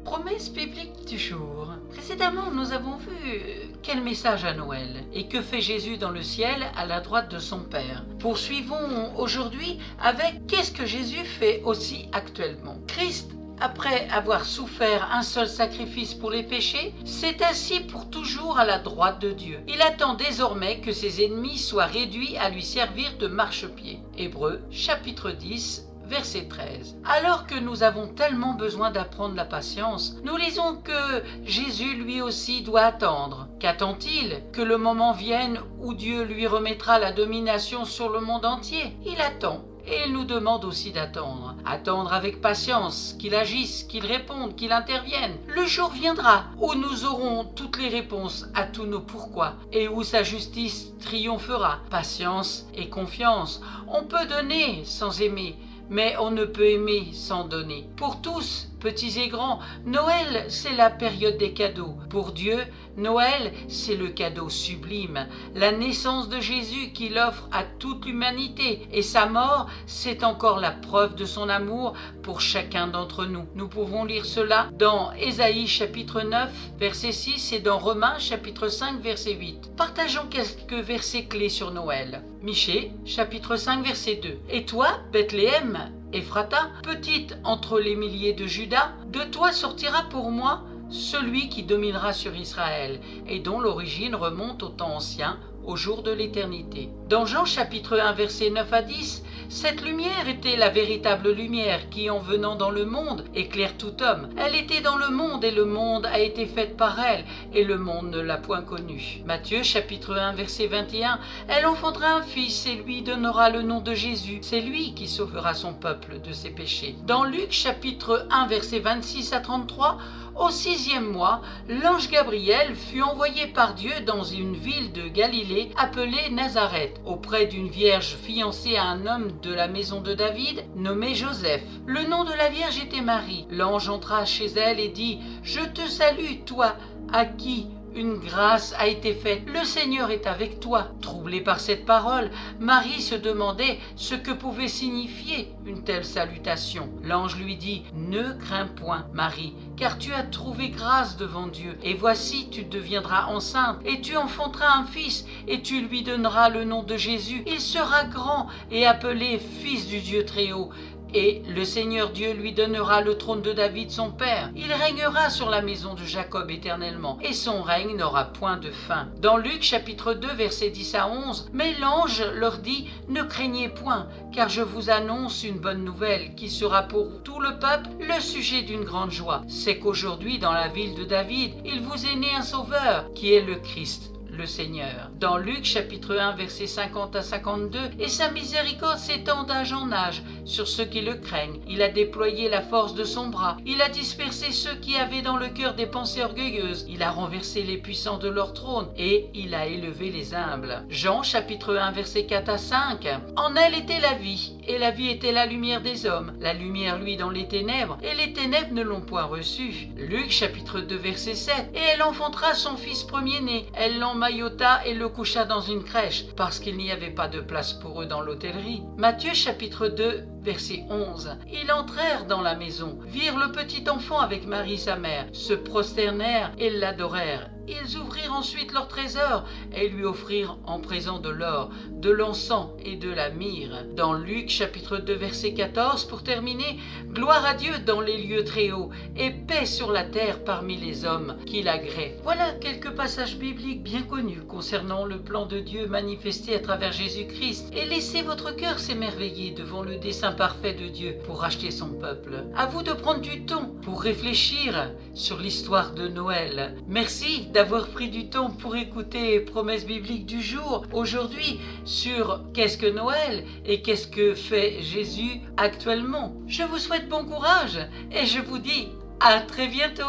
Promesse biblique du jour. Précédemment, nous avons vu quel message à Noël et que fait Jésus dans le ciel à la droite de son Père. Poursuivons aujourd'hui avec qu'est-ce que Jésus fait aussi actuellement. Christ, après avoir souffert un seul sacrifice pour les péchés, s'est assis pour toujours à la droite de Dieu. Il attend désormais que ses ennemis soient réduits à lui servir de marchepied. Hébreux, chapitre 10, verset 13. Alors que nous avons tellement besoin d'apprendre la patience, nous lisons que Jésus lui aussi doit attendre. Qu'attend-il? Que le moment vienne où Dieu lui remettra la domination sur le monde entier. Il attend. Et il nous demande aussi d'attendre. Attendre avec patience, qu'il agisse, qu'il réponde, qu'il intervienne. Le jour viendra où nous aurons toutes les réponses à tous nos pourquoi et où sa justice triomphera. Patience et confiance. On peut donner sans aimer, mais on ne peut aimer sans donner. Pour tous, petits et grands, Noël, c'est la période des cadeaux. Pour Dieu, Noël, c'est le cadeau sublime, la naissance de Jésus qu'il offre à toute l'humanité. Et sa mort, c'est encore la preuve de son amour pour chacun d'entre nous. Nous pouvons lire cela dans Ésaïe chapitre 9, verset 6 et dans Romains chapitre 5, verset 8. Partageons quelques versets clés sur Noël. Michée, chapitre 5, verset 2. Et toi, Bethléem, Ephrata, petite entre les milliers de Juda, de toi sortira pour moi celui qui dominera sur Israël et dont l'origine remonte au temps ancien, au jour de l'éternité. Dans Jean chapitre 1 versets 9 à 10, cette lumière était la véritable lumière qui, en venant dans le monde, éclaire tout homme. Elle était dans le monde et le monde a été fait par elle et le monde ne l'a point connue. Matthieu chapitre 1 verset 21, elle enfantera un fils et lui donnera le nom de Jésus. C'est lui qui sauvera son peuple de ses péchés. Dans Luc chapitre 1 verset 26 à 33, au 6e mois, l'ange Gabriel fut envoyé par Dieu dans une ville de Galilée appelée Nazareth, auprès d'une vierge fiancée à un homme de la maison de David, nommé Joseph. Le nom de la vierge était Marie. L'ange entra chez elle et dit « Je te salue, toi, à qui une grâce a été faite. Le Seigneur est avec toi. » Troublée par cette parole, Marie se demandait ce que pouvait signifier une telle salutation. L'ange lui dit « Ne crains point, Marie, car tu as trouvé grâce devant Dieu. Et voici, tu deviendras enceinte, et tu enfanteras un fils, et tu lui donneras le nom de Jésus. Il sera grand et appelé Fils du Dieu Très-Haut. Et le Seigneur Dieu lui donnera le trône de David son père. Il régnera sur la maison de Jacob éternellement, et son règne n'aura point de fin. » Dans Luc chapitre 2 versets 10 à 11, « Mais l'ange leur dit, ne craignez point, car je vous annonce une bonne nouvelle, qui sera pour tout le peuple le sujet d'une grande joie. C'est qu'aujourd'hui dans la ville de David, il vous est né un sauveur, qui est le Christ, le Seigneur. » Dans Luc chapitre 1 versets 50 à 52, « Et sa miséricorde s'étend d'âge en âge sur ceux qui le craignent. Il a déployé la force de son bras. Il a dispersé ceux qui avaient dans le cœur des pensées orgueilleuses. Il a renversé les puissants de leur trône et il a élevé les humbles. » Jean chapitre 1 versets 4 à 5, « En elle était la vie, et la vie était la lumière des hommes. La lumière luit dans les ténèbres, et les ténèbres ne l'ont point reçue. » Luc chapitre 2 verset 7, « Et elle enfantera son fils premier-né. Elle l'emmaillota et le coucha dans une crèche, parce qu'il n'y avait pas de place pour eux dans l'hôtellerie. » Matthieu chapitre 2 verset 11. « Ils entrèrent dans la maison, virent le petit enfant avec Marie sa mère, se prosternèrent et l'adorèrent. Ils ouvrirent ensuite leur trésor et lui offrirent en présent de l'or, de l'encens et de la myrrhe. » Dans Luc chapitre 2 verset 14, pour terminer, « Gloire à Dieu dans les lieux très hauts et paix sur la terre parmi les hommes qui l'agréent. » Voilà quelques passages bibliques bien connus concernant le plan de Dieu manifesté à travers Jésus-Christ. Et laissez votre cœur s'émerveiller devant le dessein parfait de Dieu pour racheter son peuple. À vous de prendre du temps pour réfléchir sur l'histoire de Noël. Merci d'avoir pris du temps pour écouter Promesse biblique du jour aujourd'hui sur qu'est-ce que Noël et qu'est-ce que fait Jésus actuellement. Je vous souhaite bon courage et je vous dis à très bientôt.